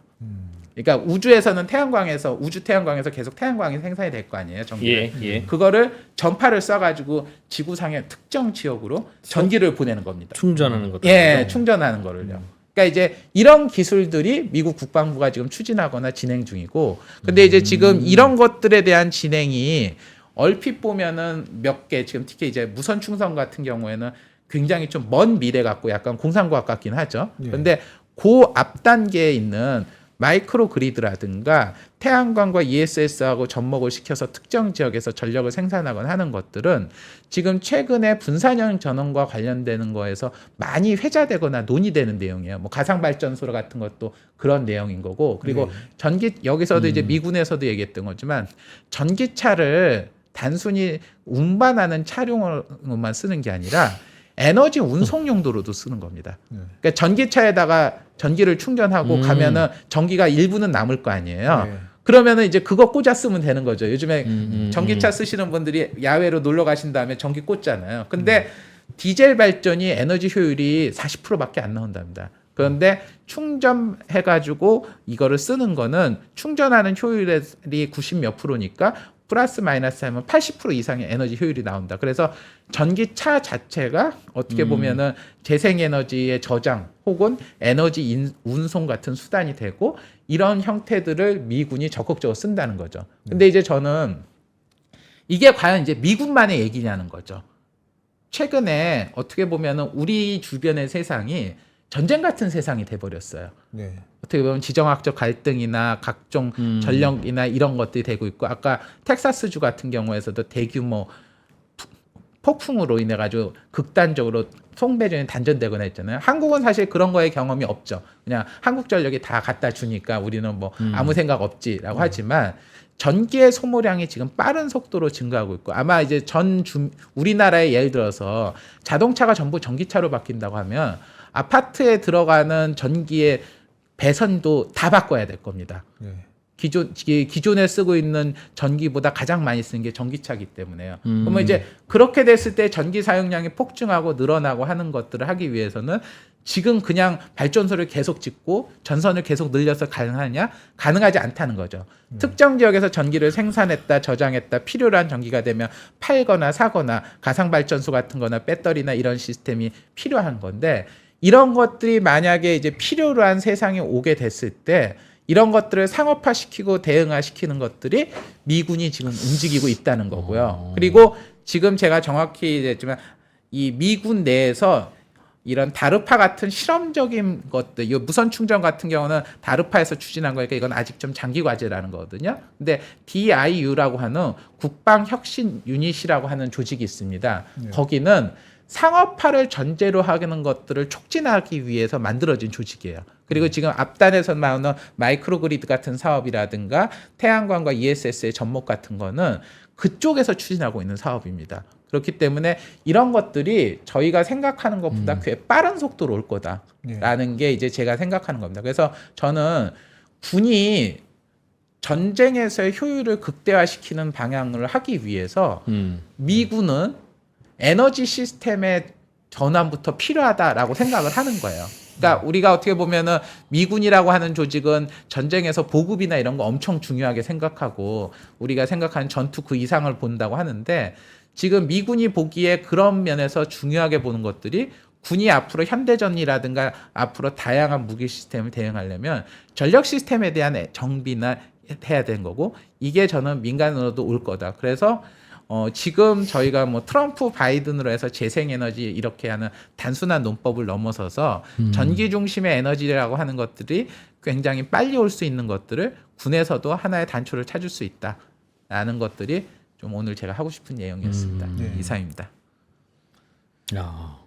그러니까 우주에서는 태양광에서 우주 태양광에서 계속 태양광이 생산이 될 거 아니에요, 전기를.
예.
그거를 전파를 쏴가지고 지구상의 특정 지역으로 전기를 보내는 겁니다.
충전하는 것도.
예, 충전하는 거를요. 그러니까 이제 이런 기술들이 미국 국방부가 지금 추진하거나 진행 중이고, 근데 이제 지금 이런 것들에 대한 진행이 얼핏 보면은 몇 개 지금 특히 이제 무선 충선 같은 경우에는 굉장히 좀 먼 미래 같고 약간 공상과학 같긴 하죠. 그런데 그 앞 단계에 있는 마이크로 그리드라든가 태양광과 ESS하고 접목을 시켜서 특정 지역에서 전력을 생산하거나 하는 것들은 지금 최근에 분산형 전원과 관련되는 거에서 많이 회자되거나 논의되는 내용이에요. 뭐 가상 발전소 같은 것도 그런 내용인 거고 그리고 전기 여기서도 이제 미군에서도 얘기했던 거지만 전기차를 단순히 운반하는 차량으로만 쓰는 게 아니라 에너지 운송 용도로도 쓰는 겁니다. 그러니까 전기차에다가 전기를 충전하고 가면은 전기가 일부는 남을 거 아니에요. 그러면은 이제 그거 꽂아 쓰면 되는 거죠. 요즘에 전기차 쓰시는 분들이 야외로 놀러 가신 다음에 전기 꽂잖아요. 근데 디젤 발전이 에너지 효율이 40%밖에 안 나온답니다. 그런데 충전해가지고 이거를 쓰는 거는 충전하는 효율이 90 몇 프로니까 플러스 마이너스 하면 80% 이상의 에너지 효율이 나온다. 그래서 전기차 자체가 어떻게 보면은 재생에너지의 저장 혹은 에너지 운송 같은 수단이 되고 이런 형태들을 미군이 적극적으로 쓴다는 거죠. 근데 이제 저는 이게 과연 이제 미군만의 얘기냐는 거죠. 최근에 어떻게 보면은 우리 주변의 세상이 전쟁 같은 세상이 돼버렸어요.
네.
어떻게 보면 지정학적 갈등이나 각종 전력이나 이런 것들이 되고 있고 아까 텍사스주 같은 경우에서도 대규모 폭풍으로 인해 가지고 극단적으로 송배전이 단전되거나 했잖아요. 한국은 사실 그런 거에 경험이 없죠. 그냥 한국 전력이 다 갖다 주니까 우리는 뭐 아무 생각 없지라고 하지만 전기의 소모량이 지금 빠른 속도로 증가하고 있고 아마 이제 우리나라에 예를 들어서 자동차가 전부 전기차로 바뀐다고 하면 아파트에 들어가는 전기의 배선도 다 바꿔야 될 겁니다.
네.
기존에 쓰고 있는 전기보다 가장 많이 쓰는 게 전기차이기 때문에요. 그러면 이제 그렇게 됐을 때 전기 사용량이 폭증하고 늘어나고 하는 것들을 하기 위해서는 지금 그냥 발전소를 계속 짓고 전선을 계속 늘려서 가능하냐? 가능하지 않다는 거죠. 특정 지역에서 전기를 생산했다, 저장했다, 필요로 한 전기가 되면 팔거나 사거나 가상발전소 같은 거나 배터리나 이런 시스템이 필요한 건데 이런 것들이 만약에 이제 필요로 한 세상에 오게 됐을 때 이런 것들을 상업화시키고 대응화시키는 것들이 미군이 지금 움직이고 있다는 거고요. 그리고 지금 제가 정확히 얘기했지만 이 미군 내에서 이런 다르파 같은 실험적인 것들, 이 무선 충전 같은 경우는 다르파에서 추진한 거니까 이건 아직 좀 장기 과제라는 거거든요. 근데 DIU라고 하는 국방혁신 유닛이라고 하는 조직이 있습니다. 거기는 상업화를 전제로 하는 것들을 촉진하기 위해서 만들어진 조직이에요. 그리고 지금 앞단에서 나오는 마이크로그리드 같은 사업이라든가 태양광과 ESS의 접목 같은 거는 그쪽에서 추진하고 있는 사업입니다. 그렇기 때문에 이런 것들이 저희가 생각하는 것보다 꽤 빠른 속도로 올 거다라는 게 이제 제가 생각하는 겁니다. 그래서 저는 군이 전쟁에서의 효율을 극대화시키는 방향을 하기 위해서 미군은 에너지 시스템의 전환부터 필요하다라고 생각을 하는 거예요. 그러니까 우리가 어떻게 보면은 미군이라고 하는 조직은 전쟁에서 보급이나 이런 거 엄청 중요하게 생각하고 우리가 생각하는 전투 그 이상을 본다고 하는데 지금 미군이 보기에 그런 면에서 중요하게 보는 것들이 군이 앞으로 현대전이라든가 앞으로 다양한 무기 시스템을 대응하려면 전력 시스템에 대한 정비나 해야 되는 거고 이게 저는 민간으로도 올 거다. 그래서 지금 저희가 뭐 트럼프 바이든으로 해서 재생에너지 이렇게 하는 단순한 논법을 넘어서서 전기 중심의 에너지라고 하는 것들이 굉장히 빨리 올 수 있는 것들을 군에서도 하나의 단초를 찾을 수 있다라는 것들이 좀 오늘 제가 하고 싶은 내용이었습니다. 이상입니다.
야.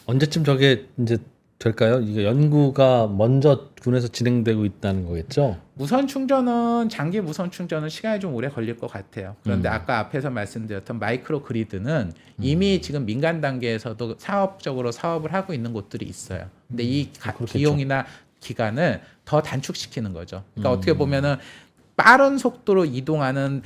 언제쯤 저게 이제 될까요? 이게 연구가 먼저 군에서 진행되고 있다는 거겠죠?
무선 충전은 장기 무선 충전은 시간이 좀 오래 걸릴 것 같아요. 그런데 아까 앞에서 말씀드렸던 마이크로 그리드는 이미 지금 민간 단계에서도 사업적으로 사업을 하고 있는 곳들이 있어요. 근데 이
그렇겠죠.
비용이나 기간을 더 단축시키는 거죠. 그러니까 어떻게 보면은 빠른 속도로 이동하는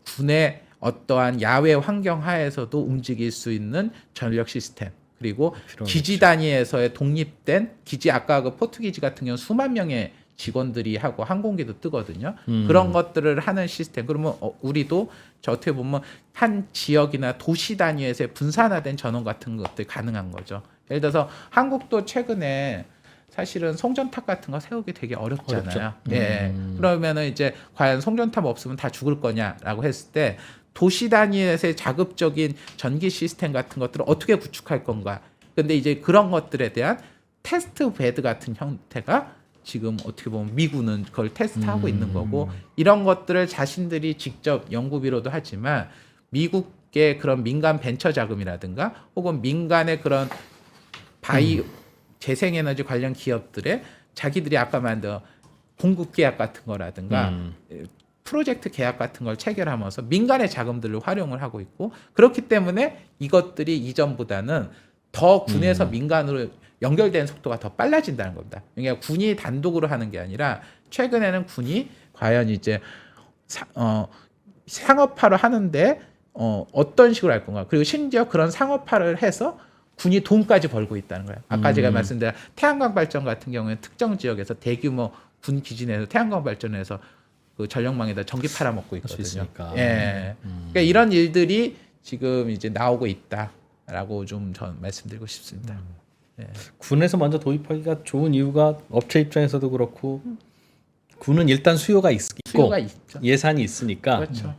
군의 어떠한 야외 환경 하에서도 움직일 수 있는 전력 시스템. 그리고 기지 단위에서의 독립된 기지, 아까 그 포트 기지 같은 경우 수만 명의 직원들이 하고 항공기도 뜨거든요. 그런 것들을 하는 시스템. 그러면 우리도 저 어떻게 보면 한 지역이나 도시 단위에서의 분산화된 전원 같은 것들이 가능한 거죠. 예를 들어서 한국도 최근에 사실은 송전탑 같은 거 세우기 되게 어렵잖아요. 예. 그러면은 이제 과연 송전탑 없으면 다 죽을 거냐라고 했을 때 도시 단위에서의 자급적인 전기 시스템 같은 것들을 어떻게 구축할 건가. 근데 이제 그런 것들에 대한 테스트 베드 같은 형태가 지금 어떻게 보면 미군은 그걸 테스트하고 있는 거고, 이런 것들을 자신들이 직접 연구비로도 하지만 미국의 그런 민간 벤처 자금이라든가 혹은 민간의 그런 바이오 재생에너지 관련 기업들의 자기들이 아까 만든 공급 계약 같은 거라든가 프로젝트 계약 같은 걸 체결하면서 민간의 자금들을 활용을 하고 있고, 그렇기 때문에 이것들이 이전보다는 더 군에서 민간으로 연결되는 속도가 더 빨라진다는 겁니다. 그러니까 군이 단독으로 하는 게 아니라 최근에는 군이 과연 이제 상업화를 하는데 어떤 식으로 할 건가, 그리고 심지어 그런 상업화를 해서 군이 돈까지 벌고 있다는 거예요. 아까 제가 말씀드린 태양광 발전 같은 경우에 특정 지역에서 대규모 군 기지 내에서 태양광 발전해서 그 전력망에다 전기 팔아먹고 있거든요. 예. 그러니까 이런 일들이 지금 이제 나오고 있다라고 좀 전 말씀드리고 싶습니다. 예.
군에서 먼저 도입하기가 좋은 이유가 업체 입장에서도 그렇고 군은 일단 수요가 있고
수요가 있죠.
예산이 있으니까
그렇죠.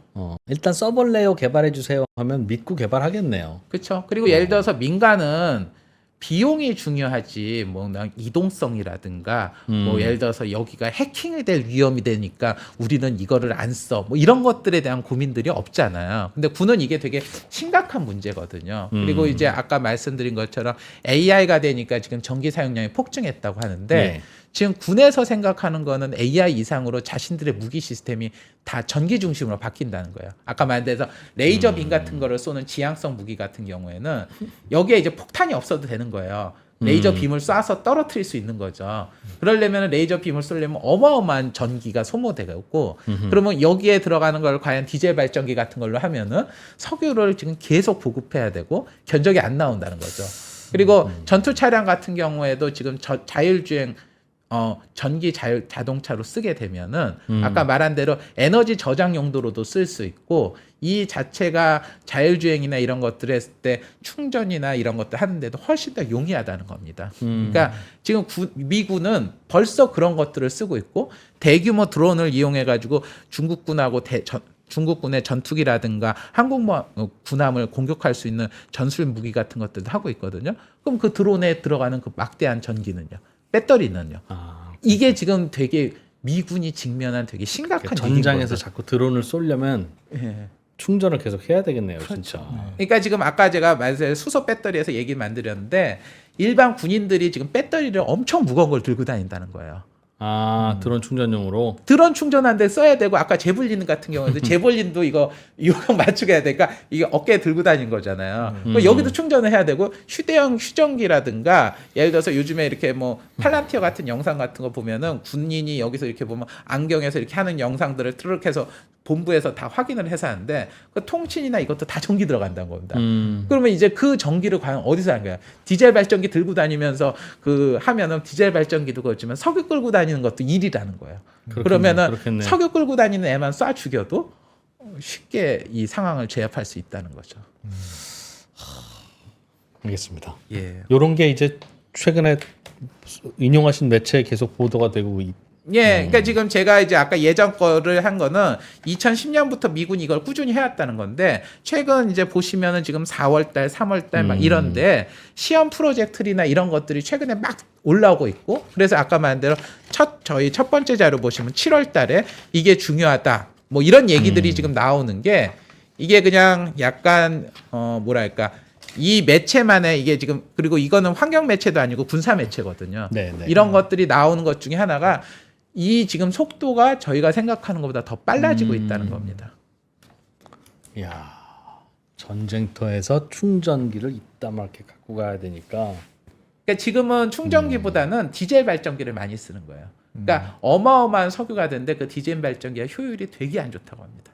일단 써볼래요, 개발해 주세요 하면 믿고 개발하겠네요.
그렇죠. 그리고 예를 들어서 민간은 비용이 중요하지 뭐 이동성이라든가 뭐 예를 들어서 여기가 해킹이 될 위험이 되니까 우리는 이거를 안 써, 뭐 이런 것들에 대한 고민들이 없잖아요. 근데 군은 이게 되게 심각한 문제거든요. 그리고 이제 아까 말씀드린 것처럼 AI가 되니까 지금 전기 사용량이 폭증했다고 하는데
네.
지금 군에서 생각하는 거는 AI 이상으로 자신들의 무기 시스템이 다 전기 중심으로 바뀐다는 거예요. 아까 말대로 레이저 빔 같은 거를 쏘는 지향성 무기 같은 경우에는 여기에 이제 폭탄이 없어도 되는 거예요. 레이저 빔을 쏴서 떨어뜨릴 수 있는 거죠. 그러려면 레이저 빔을 쏘려면 어마어마한 전기가 소모되고, 그러면 여기에 들어가는 걸 과연 디젤 발전기 같은 걸로 하면은 석유를 지금 계속 보급해야 되고 견적이 안 나온다는 거죠. 그리고 전투 차량 같은 경우에도 지금 자율주행 전기 자동차로 쓰게 되면은 아까 말한 대로 에너지 저장 용도로도 쓸 수 있고, 이 자체가 자율주행이나 이런 것들 했을 때 충전이나 이런 것들 하는데도 훨씬 더 용이하다는 겁니다. 그러니까 지금 미군은 벌써 그런 것들을 쓰고 있고, 대규모 드론을 이용해 가지고 중국군하고 중국군의 전투기라든가 한국 군함을 공격할 수 있는 전술 무기 같은 것들도 하고 있거든요. 그럼 그 드론에 들어가는 그 막대한 전기는요? 배터리는요? 이게 지금 되게 미군이 직면한 되게 심각한
전장에서
위기거든요.
자꾸 드론을 쏘려면
예.
충전을 계속 해야 되겠네요.
그렇죠.
진짜.
그러니까 지금 아까 제가 말씀드린 수소 배터리에서 얘기 만들었는데, 일반 군인들이 지금 배터리를 엄청 무거운 걸 들고 다닌다는 거예요.
드론 충전용으로.
드론 충전하는데 써야 되고, 아까 제블린 같은 경우에도 제블린도 이거 유형 맞추게 해야 되니까 이게 어깨에 들고 다닌 거잖아요. 그럼 여기도 충전을 해야 되고, 휴대용 휴전기라든가 예를 들어서 요즘에 이렇게 뭐 팔란티어 같은 영상 같은 거 보면은 군인이 여기서 이렇게 보면 안경에서 이렇게 하는 영상들을 트럭 해서 본부에서 다 확인을 해서 하는데, 그 통신이나 이것도 다 전기 들어간다는 겁니다. 그러면 이제 그 전기를 과연 어디서 하는 거야? 디젤 발전기 들고 다니면서 그 하면은 디젤 발전기도 그렇지만 석유 끌고 다니는 것도 일이라는 거예요. 그러면은
그렇겠네.
석유 끌고 다니는 애만 쏴 죽여도 쉽게 이 상황을 제압할 수 있다는 거죠.
알겠습니다.
예.
이런 게 이제 최근에 인용하신 매체에 계속 보도가 되고
예, 그러니까 지금 제가 이제 아까 예전 거를 한 거는 2010년부터 미군이 이걸 꾸준히 해왔다는 건데 최근 이제 보시면은 지금 4월달, 3월달 막 이런데 시험 프로젝트나 이런 것들이 최근에 막 올라오고 있고 그래서 아까 말한 대로 저희 첫 번째 자료 보시면 7월달에 이게 중요하다 뭐 이런 얘기들이 지금 나오는 게 이게 그냥 약간 뭐랄까. 이 매체만의 이게 지금 그리고 이거는 환경 매체도 아니고 군사 매체거든요.
네, 네.
이런 것들이 나오는 것 중에 하나가 이 지금 속도가 저희가 생각하는 것보다 더 빨라지고 있다는 겁니다.
야 전쟁터에서 충전기를 이따 말게 갖고 가야 되니까.
그러니까 지금은 충전기보다는 디젤 발전기를 많이 쓰는 거예요. 그러니까 어마어마한 석유가 되는데 그 디젤 발전기가 효율이 되게 안 좋다고 합니다.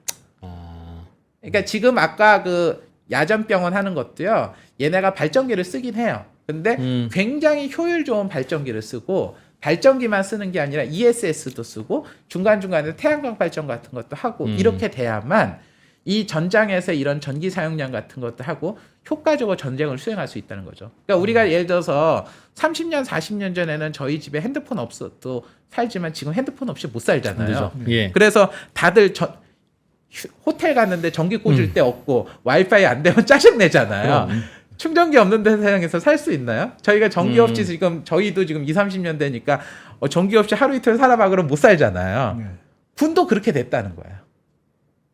그러니까 지금 아까 그 야전병원 하는 것도요. 얘네가 발전기를 쓰긴 해요. 근데 굉장히 효율 좋은 발전기를 쓰고 발전기만 쓰는 게 아니라 ESS도 쓰고 중간중간에 태양광 발전 같은 것도 하고 이렇게 돼야만 이 전장에서 이런 전기 사용량 같은 것도 하고 효과적으로 전쟁을 수행할 수 있다는 거죠. 그러니까 우리가 예를 들어서 30년, 40년 전에는 저희 집에 핸드폰 없어도 살지만 지금 핸드폰 없이 못 살잖아요.
예.
그래서 다들 호텔 갔는데 전기 꽂을 데 없고 와이파이 안 되면 짜증 내잖아요. 충전기 없는 세상에서 살 수 있나요? 저희가 전기 없이 지금 저희도 지금 20, 30년 되니까 전기 없이 하루 이틀 살아봐 그러면 못 살잖아요. 군도 그렇게 됐다는 거예요.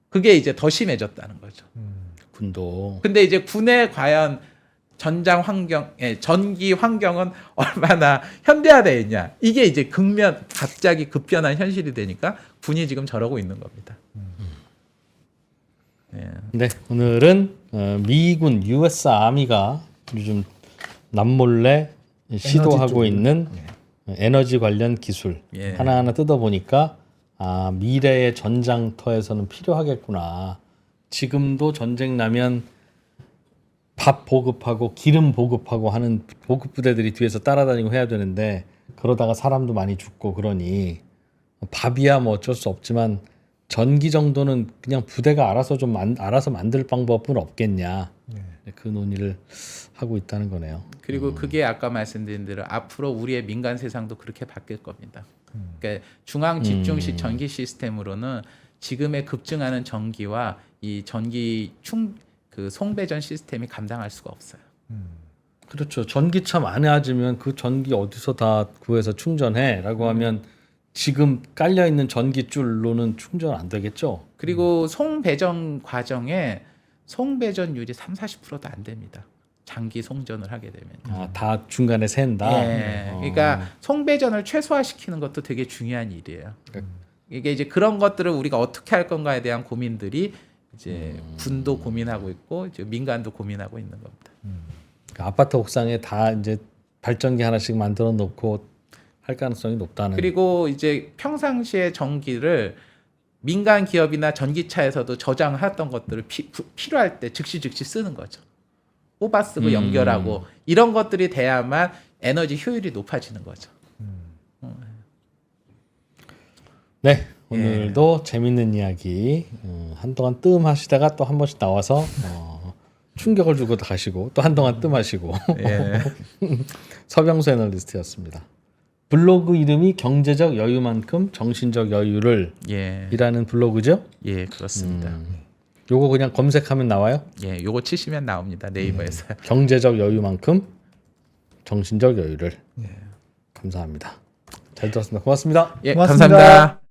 그게 이제 더 심해졌다는 거죠.
군도.
근데 이제 군의 과연 전장 환경, 전기 환경은 얼마나 현대화되어 있냐. 이게 이제 갑자기 급변한 현실이 되니까 군이 지금 저러고 있는 겁니다.
네, 오늘은 미군 US 아미가 요즘 남몰래 시도하고 있는 에너지 관련 기술
예.
하나하나 뜯어보니까 미래의 전장터에서는 필요하겠구나. 지금도 전쟁 나면 밥 보급하고 기름 보급하고 하는 보급 부대들이 뒤에서 따라다니고 해야 되는데 그러다가 사람도 많이 죽고 그러니 밥이야 뭐 어쩔 수 없지만 전기 정도는 그냥 부대가 알아서 알아서 만들 방법은 없겠냐. 그 논의를 하고 있다는 거네요.
그리고 그게 아까 말씀드린 대로 앞으로 우리의 민간 세상도 그렇게 바뀔 겁니다. 그러니까 중앙 집중식 전기 시스템으로는 지금의 급증하는 전기와 이 전기 그 송배전 시스템이 감당할 수가 없어요.
그렇죠. 전기차 많아지면 그 전기 어디서 다 구해서 충전해라고 하면 지금 깔려 있는 전기줄로는 충전 안 되겠죠.
그리고 송배전 과정에 송배전율이 30-40%도 안 됩니다. 장기 송전을 하게 되면.
다 중간에 샌다.
예. 그러니까 송배전을 최소화시키는 것도 되게 중요한 일이에요. 이게 이제 그런 것들을 우리가 어떻게 할 건가에 대한 고민들이 이제 군도 고민하고 있고 이제 민간도 고민하고 있는 겁니다.
그러니까 아파트 옥상에 다 이제 발전기 하나씩 만들어 놓고 할 가능성이 높다는.
그리고 이제 평상시에 전기를 민간 기업이나 전기차에서도 저장했던 것들을 필요할 때 즉시 쓰는 거죠. 뽑아 쓰고 연결하고 이런 것들이 돼야만 에너지 효율이 높아지는 거죠.
네, 오늘도 재밌는 이야기 한동안 뜸하시다가 또 한 번씩 나와서 충격을 주고 가시고 또 한동안 뜸하시고 서병수 애널리스트였습니다. 블로그 이름이 경제적 여유만큼 정신적 여유를 이라는 블로그죠?
예, 그렇습니다.
요거 그냥 검색하면 나와요?
예, 요거 치시면 나옵니다. 네이버에서.
경제적 여유만큼 정신적 여유를. 감사합니다. 잘 들었습니다. 고맙습니다.
예,
고맙습니다.
감사합니다.